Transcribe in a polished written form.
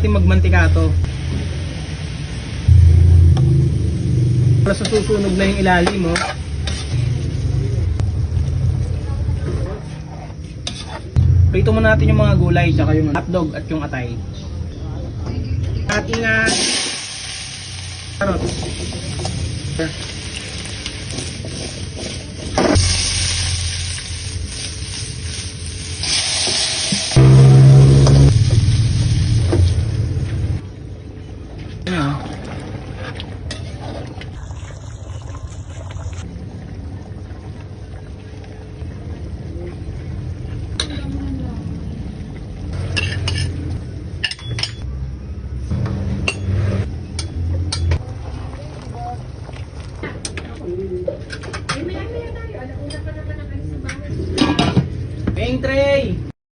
natin magmantika to. Para sa susunog na yung ilalim mo. Prito mo natin yung mga gulay tsaka yung hotdog at yung atay. Ating carrot. Peng tray!